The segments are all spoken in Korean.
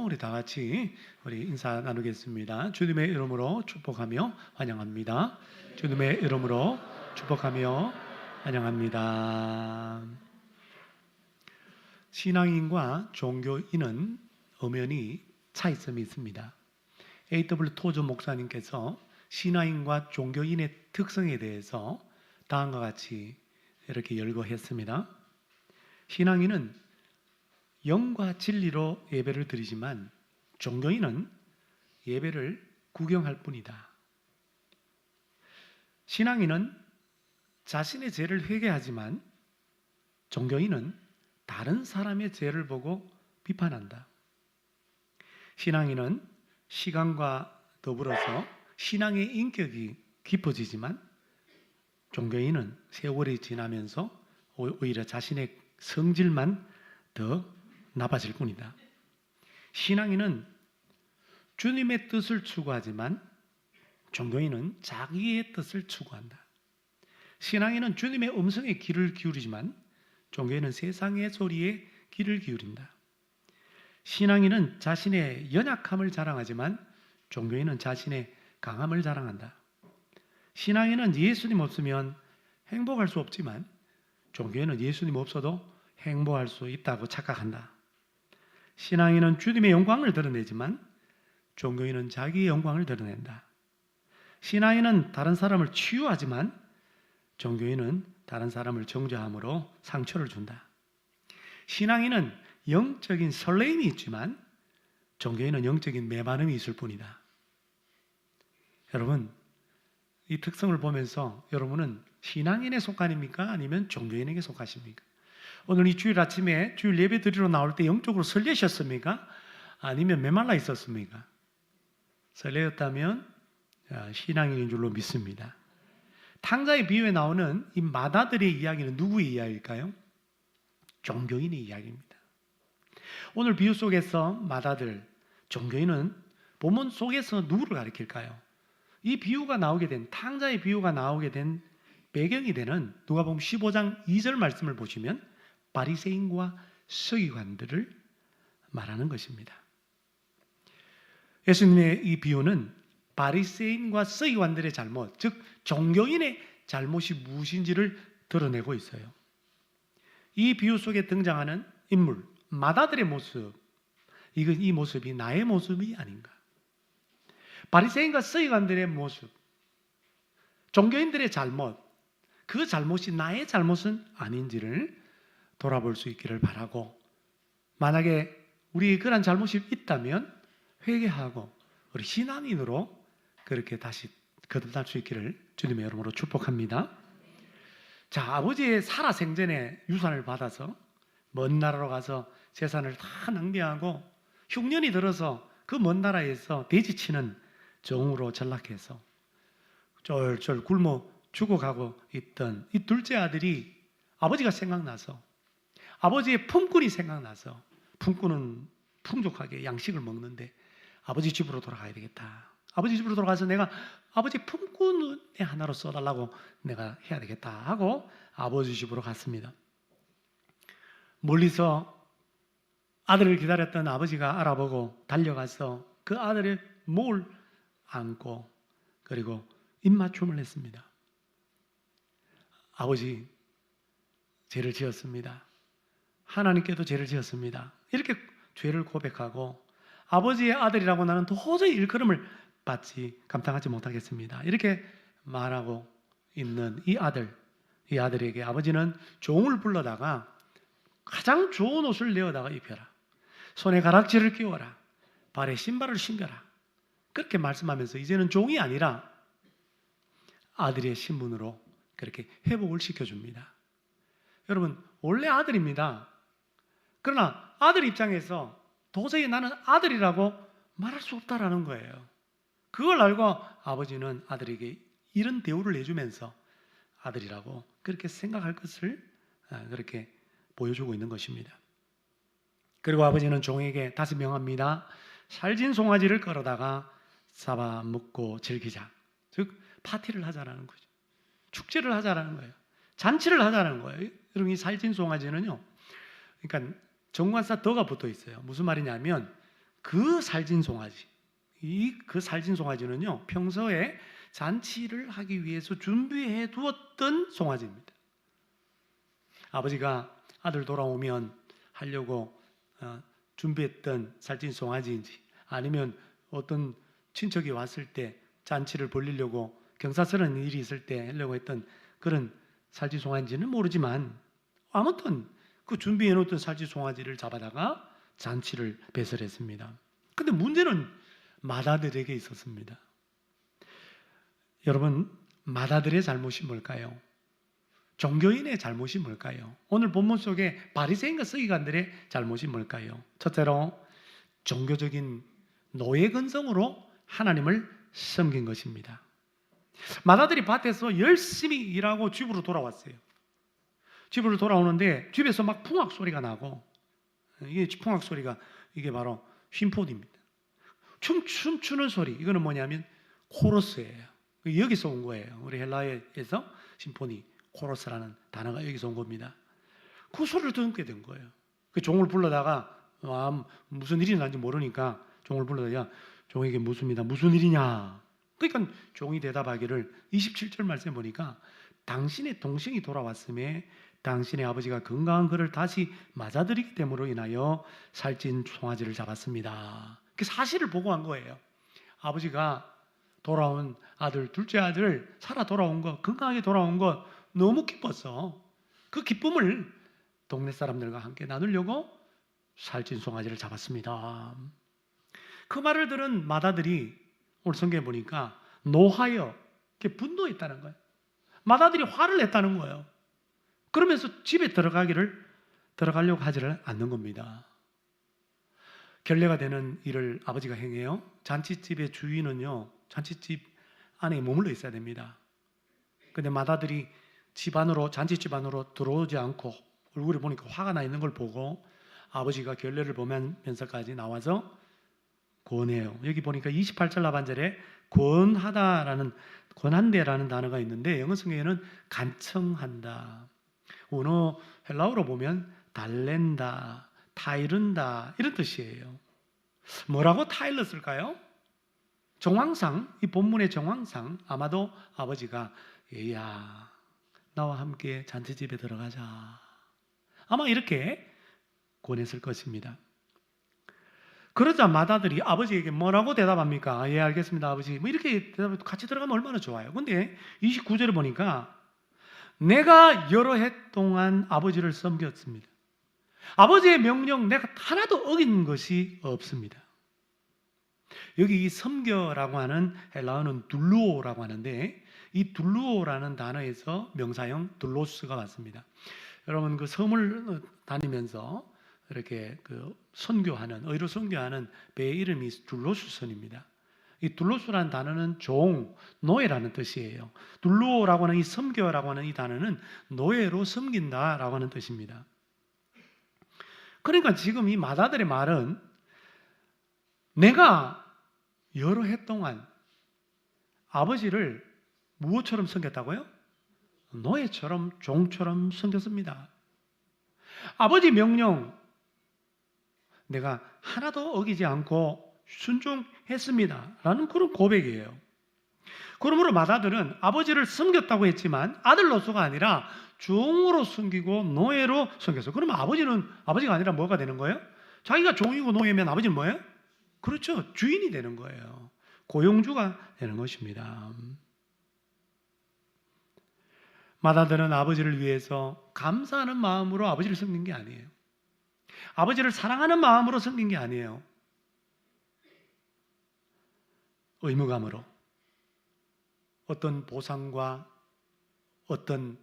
우리 다 같이 우리 인사 나누겠습니다. 주님의 이름으로 축복하며 환영합니다. 주님의 이름으로 축복하며 환영합니다. 신앙인과 종교인은 엄연히 차이점이 있습니다. A.W. 토저 목사님께서 신앙인과 종교인의 특성에 대해서 다음과 같이 이렇게 열거했습니다. 신앙인은 영과 진리로 예배를 드리지만 종교인은 예배를 구경할 뿐이다. 신앙인은 자신의 죄를 회개하지만 종교인은 다른 사람의 죄를 보고 비판한다. 신앙인은 시간과 더불어서 신앙의 인격이 깊어지지만 종교인은 세월이 지나면서 오히려 자신의 성질만 더 나빠질 뿐이다. 신앙인은 주님의 뜻을 추구하지만 종교인은 자기의 뜻을 추구한다. 신앙인은 주님의 음성에 귀를 기울이지만 종교인은 세상의 소리에 귀를 기울인다. 신앙인은 자신의 연약함을 자랑하지만 종교인은 자신의 강함을 자랑한다. 신앙인은 예수님 없으면 행복할 수 없지만 종교인은 예수님 없어도 행복할 수 있다고 착각한다. 신앙인은 주님의 영광을 드러내지만 종교인은 자기의 영광을 드러낸다. 신앙인은 다른 사람을 치유하지만 종교인은 다른 사람을 정죄함으로 상처를 준다. 신앙인은 영적인 설레임이 있지만 종교인은 영적인 메마름이 있을 뿐이다. 여러분, 이 특성을 보면서 여러분은 신앙인에 속하십니까? 아니면 종교인에게 속하십니까? 오늘 이 주일 아침에 주일 예배 드리러 나올 때 영적으로 설레셨습니까? 아니면 메말라 있었습니까? 설레었다면 신앙인인 줄로 믿습니다. 탕자의 비유에 나오는 이 마다들의 이야기는 누구의 이야기일까요? 종교인의 이야기입니다. 오늘 비유 속에서 마다들, 종교인은 본문 속에서 누구를 가리킬까요? 이 비유가 나오게 된, 탕자의 비유가 나오게 된 배경이 되는 누가복음 15장 2절 말씀을 보시면 바리새인과 서기관들을 말하는 것입니다. 예수님의 이 비유는 바리새인과 서기관들의 잘못, 즉 종교인의 잘못이 무엇인지를 드러내고 있어요. 이 비유 속에 등장하는 인물, 마다들의 모습, 이 모습이 나의 모습이 아닌가? 바리새인과 서기관들의 모습, 종교인들의 잘못, 그 잘못이 나의 잘못은 아닌지를 돌아볼 수 있기를 바라고, 만약에 우리의 그런 잘못이 있다면 회개하고 우리 신앙인으로 그렇게 다시 거듭날 수 있기를 주님의 이름으로 축복합니다. 자, 아버지의 살아생전에 유산을 받아서 먼 나라로 가서 재산을 다 낭비하고 흉년이 들어서 그 먼 나라에서 돼지치는 종으로 전락해서 쫄쫄 굶어 죽어가고 있던 이 둘째 아들이 아버지가 생각나서, 아버지의 품꾼이 생각나서, 품꾼은 풍족하게 양식을 먹는데 아버지 집으로 돌아가야 되겠다. 아버지 집으로 돌아가서 내가 아버지 품꾼의 하나로 써달라고 내가 해야 되겠다 하고 아버지 집으로 갔습니다. 멀리서 아들을 기다렸던 아버지가 알아보고 달려가서 그 아들의 목을 안고 그리고 입맞춤을 했습니다. 아버지, 죄를 지었습니다. 하나님께도 죄를 지었습니다. 이렇게 죄를 고백하고 아버지의 아들이라고 나는 도저히 일컬음을 받지 감당하지 못하겠습니다. 이렇게 말하고 있는 이 아들에게 아버지는 종을 불러다가 가장 좋은 옷을 내어다가 입혀라. 손에 가락지를 끼워라. 발에 신발을 신겨라. 그렇게 말씀하면서 이제는 종이 아니라 아들의 신분으로 그렇게 회복을 시켜줍니다. 여러분, 원래 아들입니다. 그러나 아들 입장에서 도저히 나는 아들이라고 말할 수 없다라는 거예요. 그걸 알고 아버지는 아들에게 이런 대우를 해주면서 아들이라고 그렇게 생각할 것을 그렇게 보여주고 있는 것입니다. 그리고 아버지는 종에게 다시 명합니다. 살진 송아지를 끌어다가 잡아먹고 즐기자. 즉 파티를 하자라는 거죠. 축제를 하자라는 거예요. 잔치를 하자라는 거예요. 여러분, 이 살진 송아지는요, 그러니까 정관사 더가 붙어 있어요. 무슨 말이냐면 그 살진 송아지, 그 살진 송아지는요, 평소에 잔치를 하기 위해서 준비해 두었던 송아지입니다. 아버지가 아들 돌아오면 하려고 준비했던 살찐 송아지인지, 아니면 어떤 친척이 왔을 때 잔치를 벌리려고 경사스러운 일이 있을 때 하려고 했던 그런 살찐 송아지인지는 모르지만, 아무튼 그 준비해 놓던 살찐 송아지를 잡아다가 잔치를 배설했습니다. 근데 문제는 맏아들에게 있었습니다. 여러분, 맏아들의 잘못이 뭘까요? 종교인의 잘못이 뭘까요? 오늘 본문 속에 바리새인과 서기관들의 잘못이 뭘까요? 첫째로 종교적인 노예 근성으로 하나님을 섬긴 것입니다. 맏아들이 밭에서 열심히 일하고 집으로 돌아왔어요. 집으로 돌아오는데 집에서 막 풍악 소리가 나고, 이게 풍악 소리가 이게 바로 쉼포니입니다. 춤추는 소리, 이거는 뭐냐면 코러스예요. 여기서 온 거예요. 우리 헬라어에서 심포니, 코러스라는 단어가 여기서 온 겁니다. 그 소리를 듣게 된 거예요. 그 종을 불러다가 무슨 일이 난지 모르니까 종을 불러다가 종에게 묻습니다. 무슨 일이냐? 그러니까 종이 대답하기를 27절 말씀에 보니까 당신의 동생이 돌아왔음에 당신의 아버지가 건강한 그를 다시 맞아들이기 때문으로 인하여 살찐 송아지를 잡았습니다. 그 사실을 보고한 거예요. 아버지가 돌아온 아들, 둘째 아들 살아 돌아온 거, 건강하게 돌아온 거 너무 기뻤어. 그 기쁨을 동네 사람들과 함께 나누려고 살찐 송아지를 잡았습니다. 그 말을 들은 맏아들이 오늘 성경에 보니까 노하여, 분노했다는 거예요. 맏아들이 화를 냈다는 거예요. 그러면서 집에 들어가려고 하지를 않는 겁니다. 결례가 되는 일을 아버지가 행해요. 잔치집의 주인은요, 잔치집 안에 머물러 있어야 됩니다. 근데 맏아들이 잔치집 안으로 들어오지 않고 얼굴에 보니까 화가 나 있는 걸 보고 아버지가 결례를 보면서까지 나와서 권해요. 여기 보니까 28절 하반절에 권한대라는 단어가 있는데 영어 성경에는 간청한다. 원어 헬라어로 보면 달랜다, 타이른다 이런 뜻이에요. 뭐라고 타일러 쓸까요? 정황상, 이 본문의 정황상 아마도 아버지가 얘야 나와 함께 잔치집에 들어가자, 아마 이렇게 권했을 것입니다. 그러자 맏아들이 아버지에게 뭐라고 대답합니까? 예, 알겠습니다 아버지, 뭐 이렇게 대답해도 같이 들어가면 얼마나 좋아요. 근데 29절에 보니까 내가 여러 해 동안 아버지를 섬겼습니다. 아버지의 명령 내가 하나도 어긴 것이 없습니다. 여기 이 섬겨라고 하는 헬라어는 둘루오라고 하는데, 이 둘루오라는 단어에서 명사형 둘로스가 왔습니다. 여러분, 그 섬을 다니면서 이렇게 의로 선교하는 배의 이름이 둘로스선입니다. 이 둘로스라는 단어는 노예라는 뜻이에요. 둘루오라고 하는 이 섬겨라고 하는 이 단어는 노예로 섬긴다라고 하는 뜻입니다. 그러니까 지금 이 맏아들의 말은 내가 여러 해 동안 아버지를 무엇처럼 섬겼다고요? 노예처럼, 종처럼 섬겼습니다. 아버지 명령 내가 하나도 어기지 않고 순종했습니다 라는 그런 고백이에요. 그러므로 맏아들은 아버지를 섬겼다고 했지만 아들로서가 아니라 종으로 섬기고 노예로 섬겼어요. 그러면 아버지가 아니라 뭐가 되는 거예요? 자기가 종이고 노예면 아버지는 뭐예요? 그렇죠, 주인이 되는 거예요. 고용주가 되는 것입니다. 맏아들은 아버지를 위해서 감사하는 마음으로 아버지를 섬긴 게 아니에요. 아버지를 사랑하는 마음으로 섬긴 게 아니에요. 의무감으로 어떤 보상과 어떤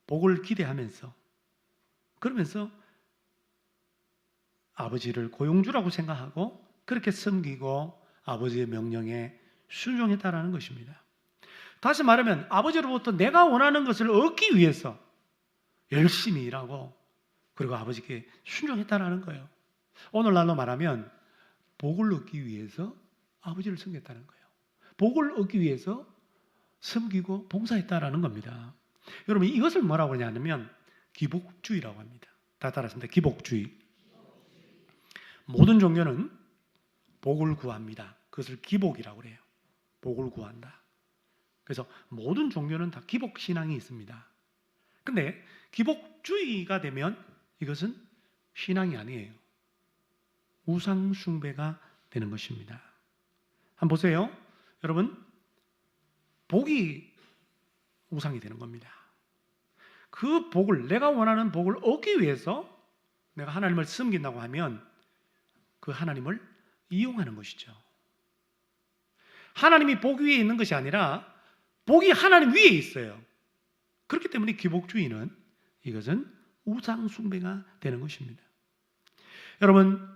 복을 기대하면서, 그러면서 아버지를 고용주라고 생각하고 그렇게 섬기고 아버지의 명령에 순종했다라는 것입니다. 다시 말하면 아버지로부터 내가 원하는 것을 얻기 위해서 열심히 일하고 그리고 아버지께 순종했다라는 거예요. 오늘날로 말하면 복을 얻기 위해서 아버지를 섬겼다는 거예요. 복을 얻기 위해서 섬기고 봉사했다라는 겁니다. 여러분, 이것을 뭐라고 하냐면 기복주의라고 합니다. 다 따라하십니다. 기복주의. 모든 종교는 복을 구합니다. 그것을 기복이라고 그래요. 복을 구한다. 그래서 모든 종교는 다 기복 신앙이 있습니다. 근데 기복주의가 되면 이것은 신앙이 아니에요. 우상 숭배가 되는 것입니다. 한번 보세요. 여러분, 복이 우상이 되는 겁니다. 그 복을, 내가 원하는 복을 얻기 위해서 내가 하나님을 섬긴다고 하면 그 하나님을 이용하는 것이죠. 하나님이 복 위에 있는 것이 아니라 복이 하나님 위에 있어요. 그렇기 때문에 기복주의는 이것은 우상 숭배가 되는 것입니다. 여러분,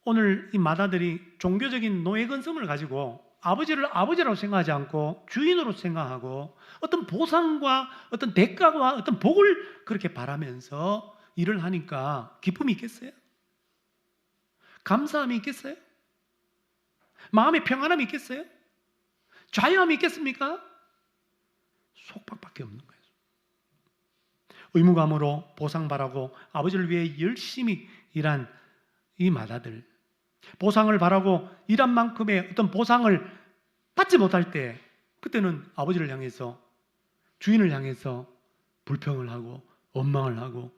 오늘 이 마다들이 종교적인 노예근성을 가지고 아버지를 아버지라고 생각하지 않고 주인으로 생각하고 어떤 보상과 어떤 대가와 어떤 복을 그렇게 바라면서 일을 하니까 기쁨이 있겠어요? 감사함이 있겠어요? 마음의 평안함이 있겠어요? 자유함이 있겠습니까? 속박밖에 없는 거예요. 의무감으로 보상바라고 아버지를 위해 열심히 일한 이 마다들, 보상을 바라고 일한 만큼의 어떤 보상을 받지 못할 때 그때는 아버지를 향해서, 주인을 향해서 불평을 하고 원망을 하고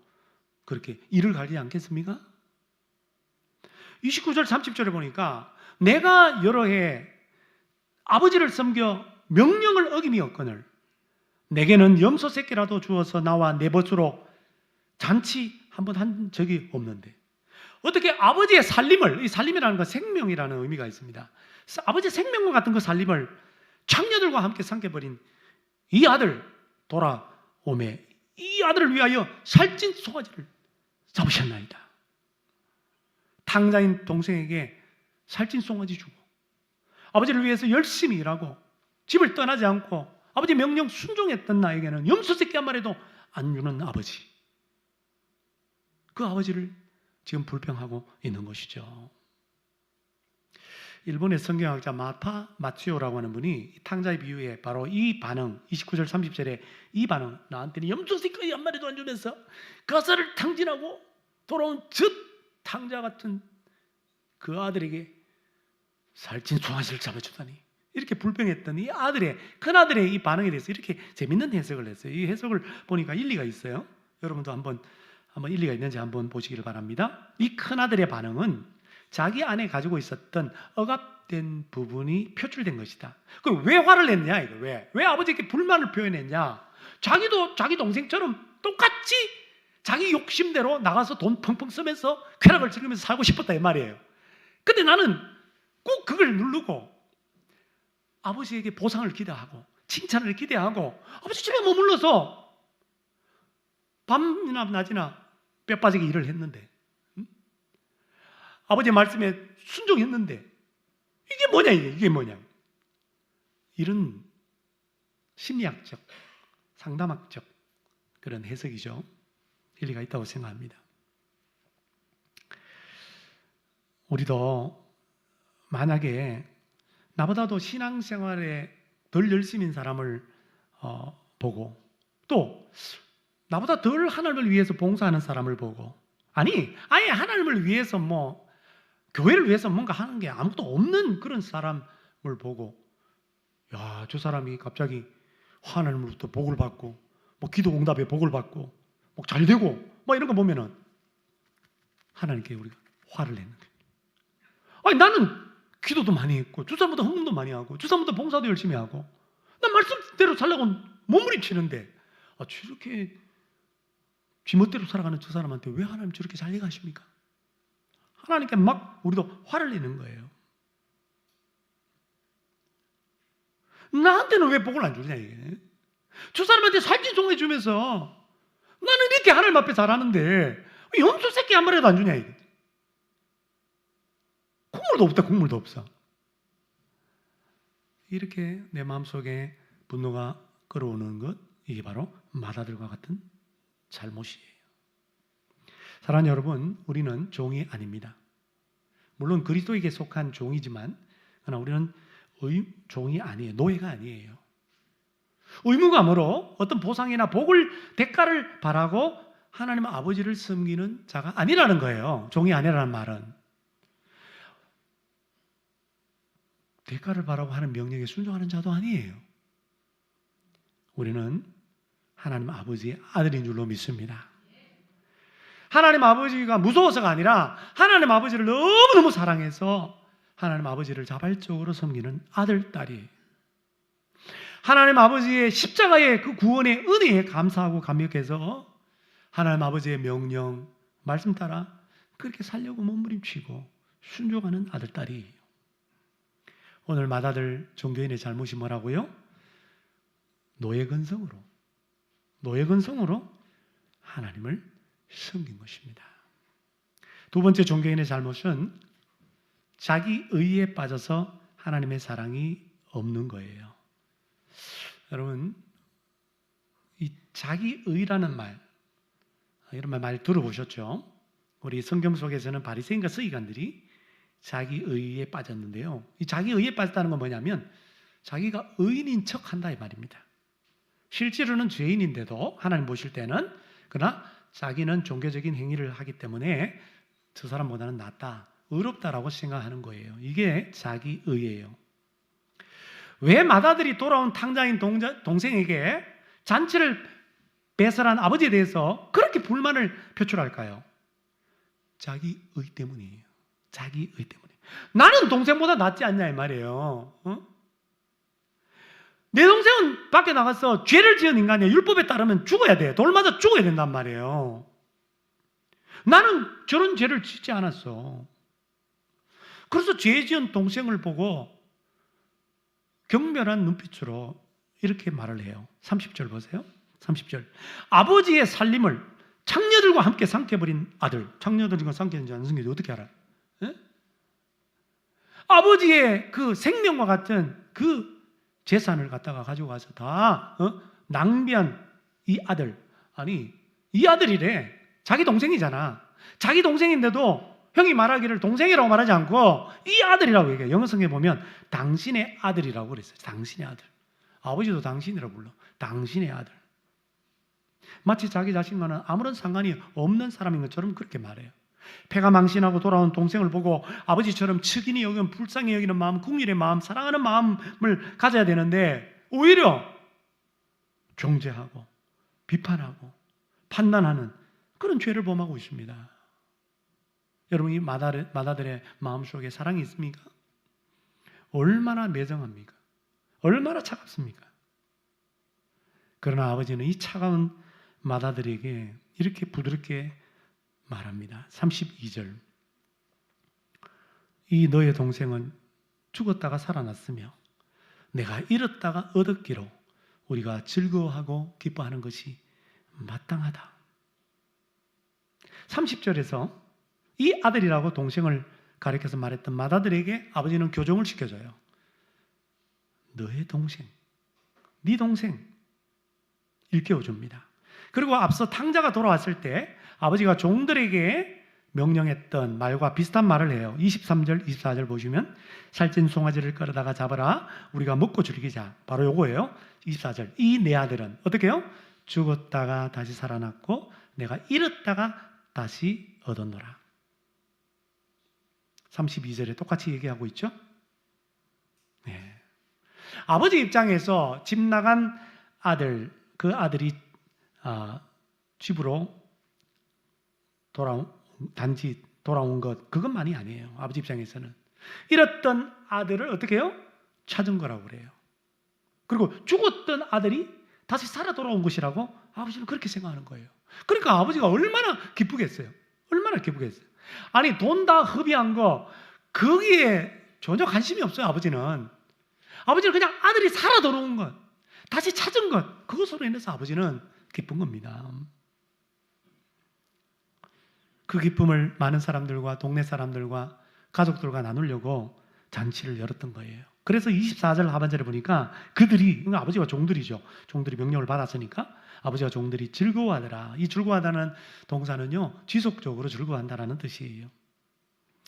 그렇게 일을 가지 않겠습니까? 29절 30절에 보니까 내가 여러 해 아버지를 섬겨 명령을 어김이 없거늘 내게는 염소 새끼라도 주어서 나와 내 벗으로 잔치 한번 한 적이 없는데, 어떻게 아버지의 살림을, 이 살림이라는 건 생명이라는 의미가 있습니다. 아버지의 생명과 같은 그 살림을 창녀들과 함께 삼켜버린 이 아들 돌아오매 이 아들을 위하여 살찐 송아지를 잡으셨나이다. 탕자인 동생에게 살찐 송아지 주고 아버지를 위해서 열심히 일하고 집을 떠나지 않고 아버지 명령 순종했던 나에게는 염소 새끼 한 마리도 안 주는 아버지, 그 아버지를 지금 불평하고 있는 것이죠. 일본의 성경학자 마츠요라고 하는 분이 탕자의 비유에 바로 이 반응, 29절 30절에 이 반응, 나한테는 염소 새끼 한 마리도 안 주면서 가사를 탕진하고 돌아온 저 탕자 같은 그 아들에게 살찐 송아지를 잡아주다니, 이렇게 불평했던 이 아들의, 큰아들의 이 반응에 대해서 이렇게 재밌는 해석을 했어요. 이 해석을 보니까 일리가 있어요. 여러분도 한번 일리가 있는지 한번 보시기를 바랍니다. 이 큰아들의 반응은 자기 안에 가지고 있었던 억압된 부분이 표출된 것이다. 그럼 왜 화를 냈냐? 이거 왜 아버지에게 불만을 표현했냐? 자기도 자기 동생처럼 똑같이 자기 욕심대로 나가서 돈 펑펑 쓰면서 쾌락을 즐기면서 살고 싶었다 이 말이에요. 근데 나는 꼭 그걸 누르고 아버지에게 보상을 기대하고 칭찬을 기대하고 아버지 집에 머물러서 밤이나 낮이나 뼈 빠지게 일을 했는데, 아버지의 말씀에 순종했는데 이게 뭐냐, 이게 뭐냐. 이런 심리학적, 상담학적 그런 해석이죠. 일리가 있다고 생각합니다. 우리도 만약에 나보다도 신앙생활에 덜 열심인 사람을 보고 또 나보다 덜 하나님을 위해서 봉사하는 사람을 보고, 아니 아예 하나님을 위해서 교회를 위해서 뭔가 하는 게 아무것도 없는 그런 사람을 보고, 야, 저 사람이 갑자기 하나님으로부터 복을 받고 기도 응답에 복을 받고 잘 되고 이런 거 보면은 하나님께 우리가 화를 내는 거예요. 아니 나는 기도도 많이 했고 저 사람보다 헌금도 많이 하고 저 사람보다 봉사도 열심히 하고 난 말씀대로 살려고 몸부림치는데 저렇게 쥐멋대로 살아가는 저 사람한테 왜 하나님 저렇게 잘 얘기하십니까? 하나님께 막 우리도 화를 내는 거예요. 나한테는 왜 복을 안 주냐 이게. 저 사람한테 살찐 송아지 주면서 나는 이렇게 하나님 앞에 잘하는데 염소 새끼 한 마리도 안 주냐 이게. 국물도 없다, 국물도 없어. 이렇게 내 마음속에 분노가 끌어오는 것, 이게 바로 마다들과 같은 잘못이에요. 사랑하는 여러분, 우리는 종이 아닙니다. 물론 그리스도에게 속한 종이지만 그러나 우리는 종이 아니에요. 노예가 아니에요. 의무감으로 어떤 보상이나 복을, 대가를 바라고 하나님 아버지를 섬기는 자가 아니라는 거예요. 종이 아니라는 말은. 대가를 바라고 하는 명령에 순종하는 자도 아니에요. 우리는 하나님 아버지의 아들인 줄로 믿습니다. 하나님 아버지가 무서워서가 아니라 하나님 아버지를 너무너무 사랑해서 하나님 아버지를 자발적으로 섬기는 아들, 딸이에요. 하나님 아버지의 십자가의 그 구원의 은혜에 감사하고 감격해서 하나님 아버지의 명령, 말씀 따라 그렇게 살려고 몸부림치고 순종하는 아들, 딸이에요. 오늘 맏아들 종교인의 잘못이 뭐라고요? 노예근성으로 하나님을 섬긴 것입니다. 두 번째 종교인의 잘못은 자기 의에 빠져서 하나님의 사랑이 없는 거예요. 여러분, 이 자기 의라는 말, 이런 말 많이 들어보셨죠? 우리 성경 속에서는 바리새인과 서기관들이 자기 의에 빠졌는데요. 이 자기 의에 빠졌다는 건 뭐냐면 자기가 의인인 척한다 이 말입니다. 실제로는 죄인인데도 하나님 보실 때는, 그러나 자기는 종교적인 행위를 하기 때문에 저 사람보다는 낫다, 의롭다라고 생각하는 거예요. 이게 자기 의예요. 왜 맏아들이 돌아온 탕자인 동생에게 잔치를 배설한 아버지에 대해서 그렇게 불만을 표출할까요? 자기 의 때문이에요. 자기 의 때문에. 나는 동생보다 낫지 않냐 이 말이에요. 내 동생은 밖에 나가서 죄를 지은 인간이야. 율법에 따르면 죽어야 돼. 돌 맞아 죽어야 된단 말이에요. 나는 저런 죄를 짓지 않았어. 그래서 죄 지은 동생을 보고 경멸한 눈빛으로 이렇게 말을 해요. 30절 보세요. 30절. 아버지의 살림을 창녀들과 함께 삼켜버린 아들. 창녀들과 삼켰는지 안 삼켰는지 어떻게 알아요? 에? 아버지의 그 생명과 같은 그 재산을 갖다가 가지고 가서 다 낭비한 이 아들. 아니, 이 아들이래. 자기 동생이잖아. 자기 동생인데도 형이 말하기를 동생이라고 말하지 않고 이 아들이라고 얘기해요. 영어 성경에 보면 당신의 아들이라고 그랬어요. 당신의 아들. 아버지도 당신이라고 불러. 당신의 아들. 마치 자기 자신과는 아무런 상관이 없는 사람인 것처럼 그렇게 말해요. 패가 망신하고 돌아온 동생을 보고 아버지처럼 측인이 여기는 불쌍히 여기는 마음, 국률의 마음, 사랑하는 마음을 가져야 되는데 오히려 정죄하고 비판하고 판단하는 그런 죄를 범하고 있습니다. 여러분, 이 맏아들의 마음속에 사랑이 있습니까? 얼마나 매정합니까? 얼마나 차갑습니까? 그러나 아버지는 이 차가운 맏아들에게 이렇게 부드럽게 말합니다. 32절. 이 너의 동생은 죽었다가 살아났으며 내가 잃었다가 얻었기로 우리가 즐거워하고 기뻐하는 것이 마땅하다. 30절에서 이 아들이라고 동생을 가리켜서 말했던 맏아들에게 아버지는 교정을 시켜줘요. 너의 동생, 네 동생 일깨워줍니다. 그리고 앞서 탕자가 돌아왔을 때 아버지가 종들에게 명령했던 말과 비슷한 말을 해요. 23절, 24절 보시면 살찐 송아지를 끌어다가 잡아라. 우리가 먹고 즐기자. 바로 요거예요. 24절. 이 내 아들은 어떻게 해요? 죽었다가 다시 살아났고 내가 잃었다가 다시 얻었노라. 32절에 똑같이 얘기하고 있죠. 네. 아버지 입장에서 집 나간 아들, 그 아들이 집으로 단지 돌아온 것, 그것만이 아니에요. 아버지 입장에서는 잃었던 아들을 어떻게 해요? 찾은 거라고 그래요. 그리고 죽었던 아들이 다시 살아 돌아온 것이라고 아버지는 그렇게 생각하는 거예요. 그러니까 아버지가 얼마나 기쁘겠어요. 얼마나 기쁘겠어요. 아니, 돈 다 허비한 거 거기에 전혀 관심이 없어요. 아버지는 그냥 아들이 살아 돌아온 것, 다시 찾은 것, 그것으로 인해서 아버지는 기쁜 겁니다. 그 기쁨을 많은 사람들과 동네 사람들과 가족들과 나누려고 잔치를 열었던 거예요. 그래서 24절 하반절에 보니까 그들이, 아버지가 종들이죠. 종들이 명령을 받았으니까 아버지와 종들이 즐거워하더라. 이 즐거워하다는 동사는요, 지속적으로 즐거워한다라는 뜻이에요.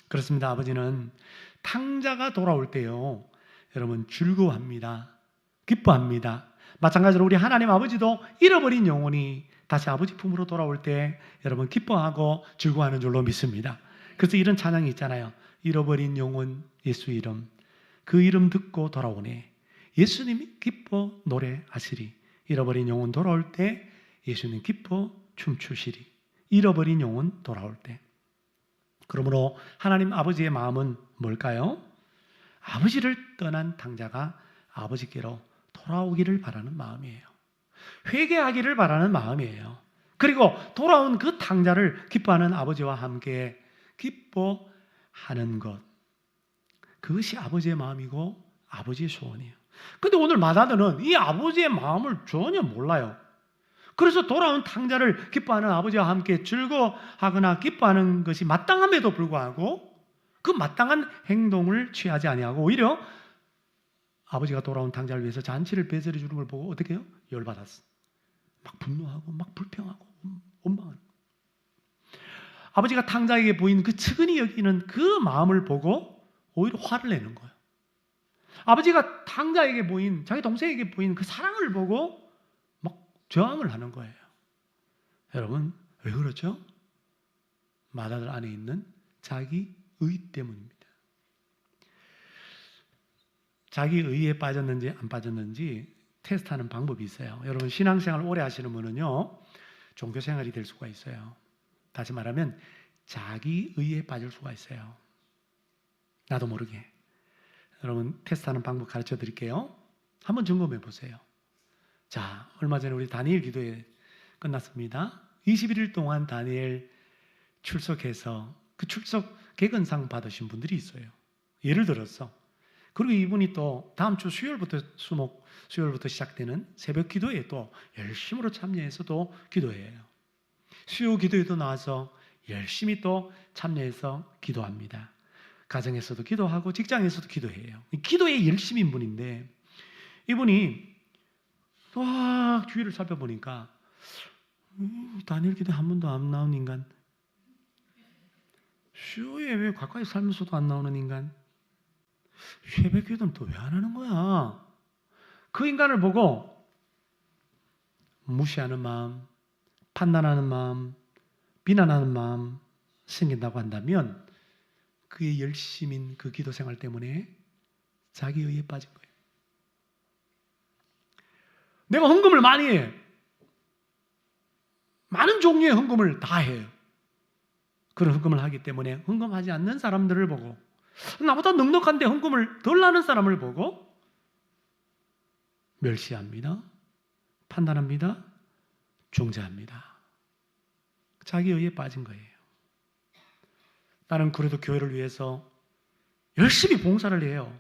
그렇습니다. 아버지는 탕자가 돌아올 때요, 여러분 즐거워합니다. 기뻐합니다. 마찬가지로 우리 하나님 아버지도 잃어버린 영혼이 다시 아버지 품으로 돌아올 때 여러분 기뻐하고 즐거워하는 줄로 믿습니다. 그래서 이런 찬양이 있잖아요. 잃어버린 영혼 예수 이름 그 이름 듣고 돌아오네. 예수님이 기뻐 노래하시리. 잃어버린 영혼 돌아올 때 예수님 기뻐 춤추시리. 잃어버린 영혼 돌아올 때. 그러므로 하나님 아버지의 마음은 뭘까요? 아버지를 떠난 탕자가 아버지께로 돌아오기를 바라는 마음이에요. 회개하기를 바라는 마음이에요. 그리고 돌아온 그 탕자를 기뻐하는 아버지와 함께 기뻐하는 것. 그것이 아버지의 마음이고 아버지의 소원이에요. 근데 오늘 마다들은 이 아버지의 마음을 전혀 몰라요. 그래서 돌아온 탕자를 기뻐하는 아버지와 함께 즐거워하거나 기뻐하는 것이 마땅함에도 불구하고 그 마땅한 행동을 취하지 아니하고 오히려 아버지가 돌아온 탕자를 위해서 잔치를 배설해 주는 걸 보고 어떻게 해요? 열받았어. 막 분노하고 막 불평하고 원망하는 거예요. 아버지가 탕자에게 보인 그 측은히 여기는 그 마음을 보고 오히려 화를 내는 거예요. 아버지가 탕자에게 보인, 자기 동생에게 보인 그 사랑을 보고 막 저항을 하는 거예요. 여러분, 왜 그렇죠? 마다들 안에 있는 자기 의 때문입니다. 자기 의에 빠졌는지 안 빠졌는지 테스트하는 방법이 있어요. 여러분, 신앙생활 오래 하시는 분은요, 종교생활이 될 수가 있어요. 다시 말하면 자기 의에 빠질 수가 있어요. 나도 모르게. 여러분, 테스트하는 방법 가르쳐 드릴게요. 한번 점검해 보세요. 자, 얼마 전에 우리 다니엘 기도회 끝났습니다. 21일 동안 다니엘 출석해서 그 출석 객언상 받으신 분들이 있어요. 예를 들어서. 그리고 이분이 또 다음 주 수요일부터 수요일부터 시작되는 새벽 기도에 또 열심으로 참여해서 또 기도해요. 수요 기도에도 나와서 열심히 또 참여해서 기도합니다. 가정에서도 기도하고 직장에서도 기도해요. 기도에 열심인 분인데 이분이 와 주위를 살펴보니까 다니엘 기도에 한 번도 안 나온 인간, 수요에 왜 가까이 살면서도 안 나오는 인간, 새벽 기도는 또 왜 안 하는 거야? 그 인간을 보고 무시하는 마음, 판단하는 마음, 비난하는 마음 생긴다고 한다면 그의 열심인 그 기도 생활 때문에 자기 의에 빠진 거예요. 내가 헌금을 많이 해. 많은 종류의 헌금을 다 해요. 그런 헌금을 하기 때문에 헌금하지 않는 사람들을 보고 나보다 넉넉한데 헌금을 덜 하는 사람을 보고 멸시합니다. 판단합니다. 중재합니다. 자기 의에 빠진 거예요. 나는 그래도 교회를 위해서 열심히 봉사를 해요.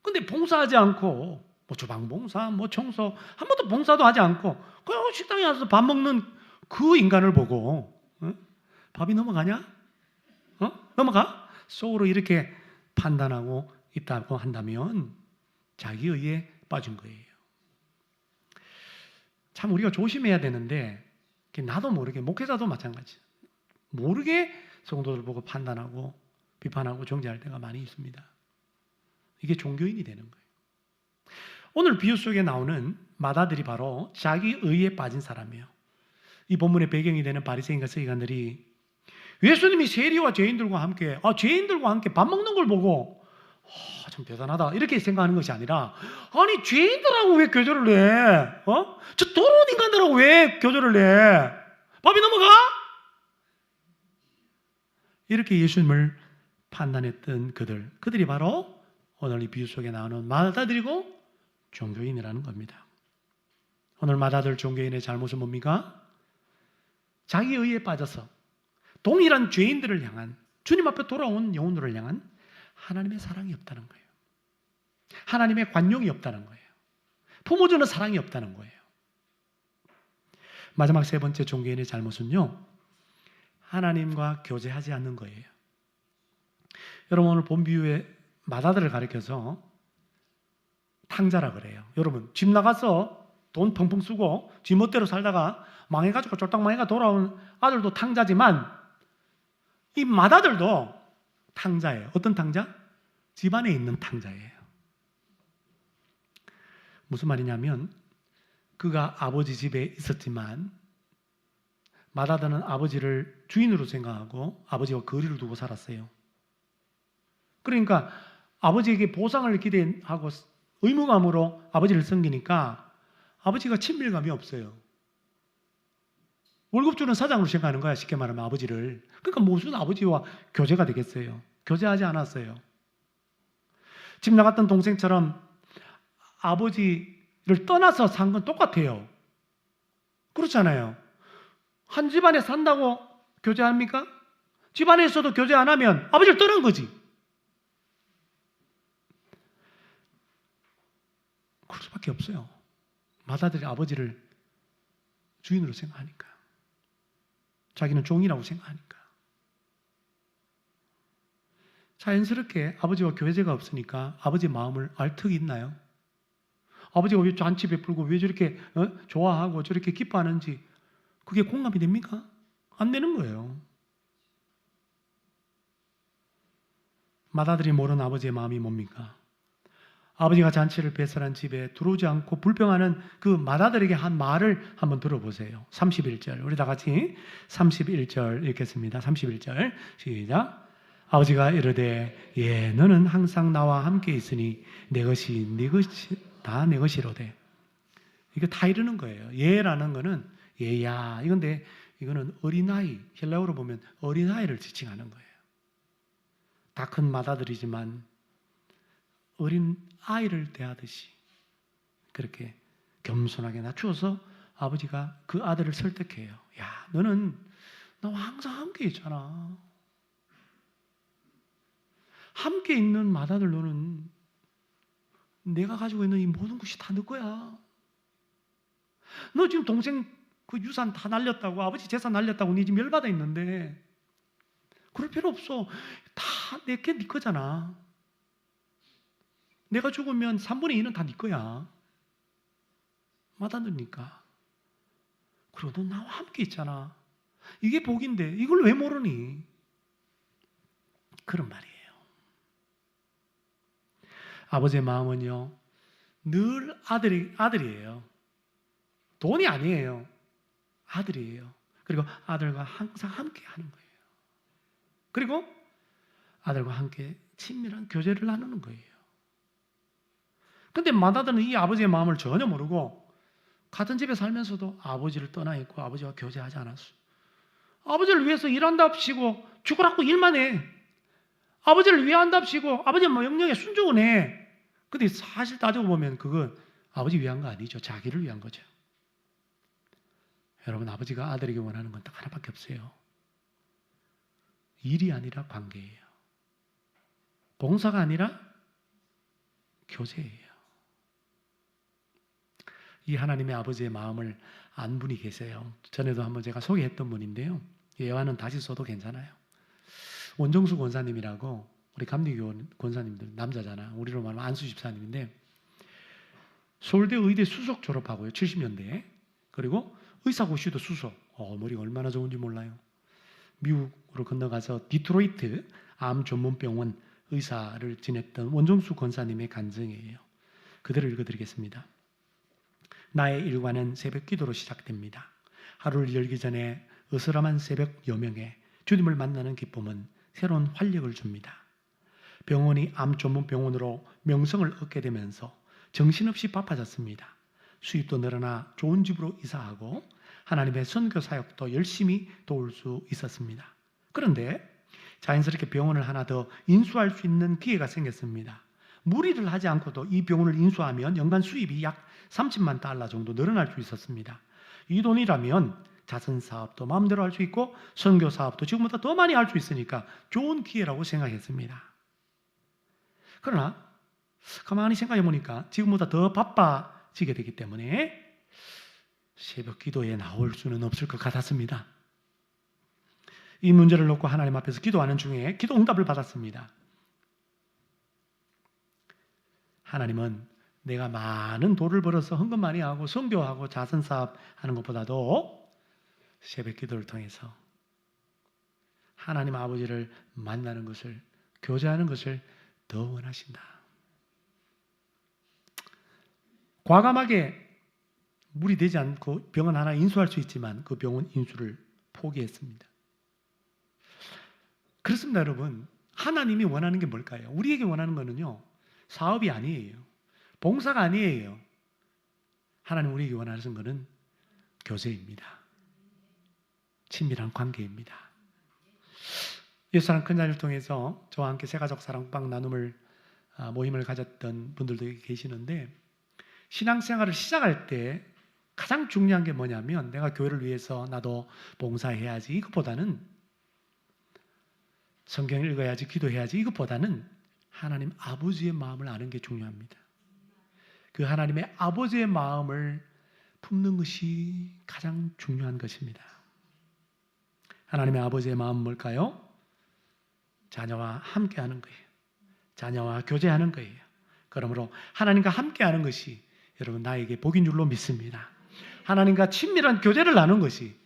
근데 봉사하지 않고 뭐 주방봉사, 뭐 청소 한 번도 봉사도 하지 않고 그냥 식당에 와서 밥 먹는 그 인간을 보고 밥이 넘어가냐? 넘어가? 속으로 이렇게 판단하고 있다고 한다면 자기 의에 빠진 거예요. 참 우리가 조심해야 되는데 나도 모르게, 목회자도 마찬가지, 모르게 성도들 보고 판단하고 비판하고 정죄할 때가 많이 있습니다. 이게 종교인이 되는 거예요. 오늘 비유 속에 나오는 마다들이 바로 자기 의에 빠진 사람이에요. 이 본문의 배경이 되는 바리새인과 서기관들이 예수님이 세리와 죄인들과 함께 밥 먹는 걸 보고 참 대단하다 이렇게 생각하는 것이 아니라, 아니 죄인들하고 왜 교제를 해? 저 더러운 인간들하고 왜 교제를 해? 밥이 넘어가? 이렇게 예수님을 판단했던 그들이 바로 오늘 이 비유 속에 나오는 마다들이고 종교인이라는 겁니다. 오늘 마다들 종교인의 잘못은 뭡니까? 자기 의에 빠져서 동일한 죄인들을 향한, 주님 앞에 돌아온 영혼들을 향한 하나님의 사랑이 없다는 거예요. 하나님의 관용이 없다는 거예요. 품어주는 사랑이 없다는 거예요. 마지막 세 번째 종교인의 잘못은요, 하나님과 교제하지 않는 거예요. 여러분, 오늘 본 비유의 마다들을 가리켜서 탕자라 그래요. 여러분, 집 나가서 돈 펑펑 쓰고 지 멋대로 살다가 망해가지고 쫄딱 망해가 돌아온 아들도 탕자지만 이 마다들도 탕자예요. 어떤 탕자? 집안에 있는 탕자예요. 무슨 말이냐면 그가 아버지 집에 있었지만 마다들은 아버지를 주인으로 생각하고 아버지와 거리를 두고 살았어요. 그러니까 아버지에게 보상을 기대하고 의무감으로 아버지를 섬기니까 아버지가 친밀감이 없어요. 월급 주는 사장으로 생각하는 거야, 쉽게 말하면 아버지를. 그러니까 무슨 아버지와 교제가 되겠어요? 교제하지 않았어요. 집 나갔던 동생처럼 아버지를 떠나서 산 건 똑같아요. 그렇잖아요. 한 집안에 산다고 교제합니까? 집안에서도 교제 안 하면 아버지를 떠난 거지. 그럴 수밖에 없어요. 맏아들이 아버지를 주인으로 생각하니까. 자기는 종이라고 생각하니까. 자연스럽게 아버지와 교제가 없으니까 아버지의 마음을 알 턱이 있나요? 아버지가 왜 잔치 베풀고 왜 저렇게 좋아하고 저렇게 기뻐하는지 그게 공감이 됩니까? 안 되는 거예요. 맏아들이 모르는 아버지의 마음이 뭡니까? 아버지가 잔치를 배설한 집에 들어오지 않고 불평하는 그 맏아들에게 한 말을 한번 들어보세요. 31절. 우리 다 같이 31절 읽겠습니다. 31절. 시작. 아버지가 이르되 예 너는 항상 나와 함께 있으니 내 것이 네 것이 다 내 것이로되. 이거 다 이러는 거예요. 예라는 거는 예야. 이건데 이거는 어린아이. 헬라어로 보면 어린아이를 지칭하는 거예요. 다 큰 맏아들이지만 어린 아이를 대하듯이 그렇게 겸손하게 낮추어서 아버지가 그 아들을 설득해요. 야, 너는 나와 항상 함께 있잖아. 함께 있는 맏아들 너는 내가 가지고 있는 이 모든 것이 다 너 거야. 너 지금 동생 그 유산 다 날렸다고 아버지 재산 날렸다고 네 지금 열받아 있는데 그럴 필요 없어. 다 내게 네 거잖아. 내가 죽으면 3분의 2는 다 네 거야. 맏아들니까. 그리고 너 나와 함께 있잖아. 이게 복인데 이걸 왜 모르니? 그런 말이에요. 아버지의 마음은요. 늘 아들이에요. 돈이 아니에요. 아들이에요. 그리고 아들과 항상 함께 하는 거예요. 그리고 아들과 함께 친밀한 교제를 나누는 거예요. 근데 맏아들은 이 아버지의 마음을 전혀 모르고 같은 집에 살면서도 아버지를 떠나 있고 아버지와 교제하지 않았어요. 아버지를 위해서 일한답시고 죽으라고 일만 해. 아버지를 위한답시고 아버지의 명령에 순종은 해. 근데 사실 따지고 보면 그건 아버지 위한 거 아니죠. 자기를 위한 거죠. 여러분 아버지가 아들에게 원하는 건 딱 하나밖에 없어요. 일이 아니라 관계예요. 봉사가 아니라 교제예요. 이 하나님의 아버지의 마음을 안 분이 계세요. 전에도 한번 제가 소개했던 분인데요. 예화는 다시 써도 괜찮아요. 원정수 권사님이라고 우리 감리교 권사님들 남자잖아. 우리로 말하면 안수 집사님인데 서울대 의대 수석 졸업하고요. 70년대에. 그리고 의사고시도 수석. 머리가 얼마나 좋은지 몰라요. 미국으로 건너가서 디트로이트 암 전문병원 의사를 지냈던 원정수 권사님의 간증이에요. 그대로 읽어드리겠습니다. 나의 일과는 새벽 기도로 시작됩니다. 하루를 열기 전에 으스람한 새벽 여명에 주님을 만나는 기쁨은 새로운 활력을 줍니다. 병원이 암 전문 병원으로 명성을 얻게 되면서 정신없이 바빠졌습니다. 수입도 늘어나 좋은 집으로 이사하고 하나님의 선교 사역도 열심히 도울 수 있었습니다. 그런데 자연스럽게 병원을 하나 더 인수할 수 있는 기회가 생겼습니다. 무리를 하지 않고도 이 병원을 인수하면 연간 수입이 약 30만 달러 정도 늘어날 수 있었습니다. 이 돈이라면 자선 사업도 마음대로 할 수 있고 선교 사업도 지금보다 더 많이 할 수 있으니까 좋은 기회라고 생각했습니다. 그러나 가만히 생각해 보니까 지금보다 더 바빠지게 되기 때문에 새벽 기도에 나올 수는 없을 것 같았습니다. 이 문제를 놓고 하나님 앞에서 기도하는 중에 기도 응답을 받았습니다. 하나님은 내가 많은 돈을 벌어서 헌금 많이 하고 선교하고 자선사업 하는 것보다도 새벽 기도를 통해서 하나님 아버지를 만나는 것을, 교제하는 것을 더 원하신다. 과감하게 무리되지 않고 병원 하나 인수할 수 있지만 그 병원 인수를 포기했습니다. 그렇습니다, 여러분. 하나님이 원하는 게 뭘까요? 우리에게 원하는 거는요, 사업이 아니에요. 봉사가 아니에요. 하나님 우리에게 원하는 거는 교제입니다. 친밀한 관계입니다. 예수사랑 큰 자리를 통해서 저와 함께 새가족 사랑방 나눔을 모임을 가졌던 분들도 계시는데, 신앙생활을 시작할 때 가장 중요한 게 뭐냐면, 내가 교회를 위해서 나도 봉사해야지 이것보다는, 성경을 읽어야지 기도해야지 이것보다는 하나님 아버지의 마음을 아는 게 중요합니다. 그 하나님의 아버지의 마음을 품는 것이 가장 중요한 것입니다. 하나님의 아버지의 마음은 뭘까요? 자녀와 함께하는 거예요. 자녀와 교제하는 거예요. 그러므로 하나님과 함께하는 것이 여러분 나에게 복인 줄로 믿습니다. 하나님과 친밀한 교제를 나누는 것이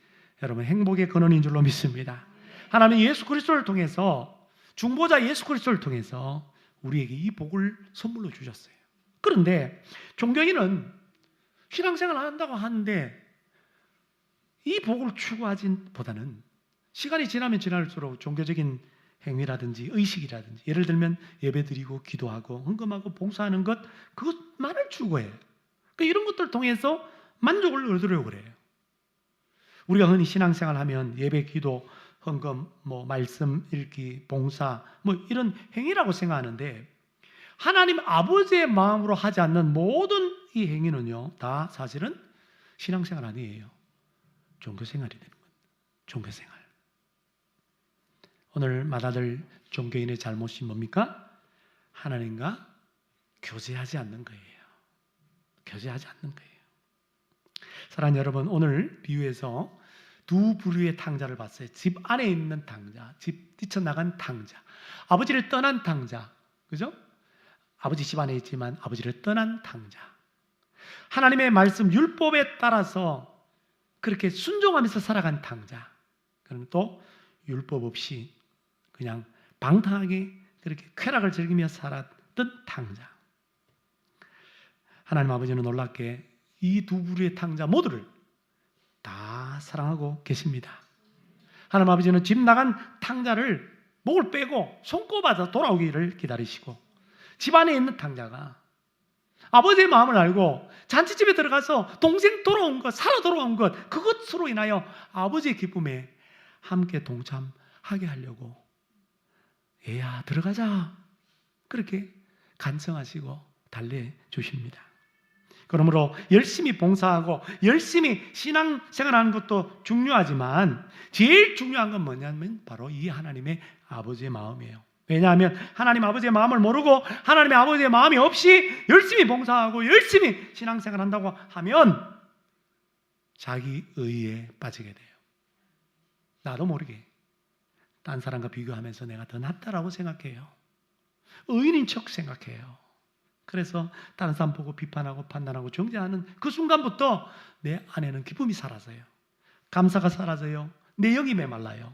여러분 행복의 근원인 줄로 믿습니다. 하나님 예수 그리스도를 통해서, 중보자 예수 그리스도를 통해서 우리에게 이 복을 선물로 주셨어요. 그런데 종교인은 신앙생활을 한다고 하는데 이 복을 추구하기보다는 시간이 지나면 지날수록 종교적인 행위라든지 의식이라든지, 예를 들면 예배드리고 기도하고 헌금하고 봉사하는 것, 그것만을 추구해요. 그러니까 이런 것들을 통해서 만족을 얻으려고 그래요. 우리가 흔히 신앙생활 하면 예배, 기도, 헌금, 말씀 읽기, 봉사, 이런 행위라고 생각하는데, 하나님 아버지의 마음으로 하지 않는 모든 이 행위는요, 다 사실은 신앙생활 아니에요. 종교생활이 되는 거예요. 종교생활. 오늘 마다들 종교인의 잘못이 뭡니까? 하나님과 교제하지 않는 거예요. 교제하지 않는 거예요. 사랑하는 여러분, 오늘 비유에서 두 부류의 탕자를 봤어요. 집 안에 있는 탕자, 집 뛰쳐나간 탕자, 아버지를 떠난 탕자, 그죠? 아버지 집 안에 있지만 아버지를 떠난 탕자. 하나님의 말씀 율법에 따라서 그렇게 순종하면서 살아간 탕자. 그럼 또 율법 없이 그냥 방탕하게 그렇게 쾌락을 즐기며 살았던 탕자. 하나님 아버지는 놀랍게 이 두 부류의 탕자 모두를 다 사랑하고 계십니다. 하나님 아버지는 집 나간 탕자를 목을 빼고 손꼽아서 돌아오기를 기다리시고, 집 안에 있는 탕자가 아버지의 마음을 알고 잔치집에 들어가서 동생 돌아온 것, 살아 돌아온 것, 그것으로 인하여 아버지의 기쁨에 함께 동참하게 하려고, 얘야 들어가자, 그렇게 간청하시고 달래주십니다. 그러므로 열심히 봉사하고 열심히 신앙생활하는 것도 중요하지만 제일 중요한 건 뭐냐면 바로 이 하나님의 아버지의 마음이에요. 왜냐하면 하나님 아버지의 마음을 모르고 하나님의 아버지의 마음이 없이 열심히 봉사하고 열심히 신앙생활한다고 하면 자기 의에 빠지게 돼요. 나도 모르게 딴 사람과 비교하면서 내가 더 낫다라고 생각해요. 의인인 척 생각해요. 그래서 다른 사람 보고 비판하고 판단하고 정죄하는 그 순간부터 내 안에는 기쁨이 사라져요. 감사가 사라져요. 내 영이 메말라요.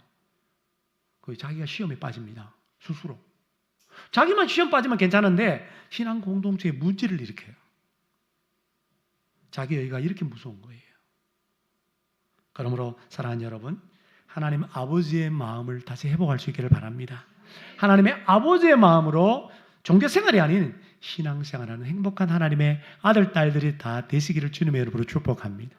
그 자기가 시험에 빠집니다. 스스로. 자기만 시험 빠지면 괜찮은데 신앙 공동체에 문제를 일으켜요. 자기 의가 이렇게 무서운 거예요. 그러므로 사랑하는 여러분, 하나님 아버지의 마음을 다시 회복할 수 있기를 바랍니다. 하나님의 아버지의 마음으로 종교생활이 아닌 신앙생활하는 행복한 하나님의 아들, 딸들이 다 되시기를 주님의 이름으로 축복합니다.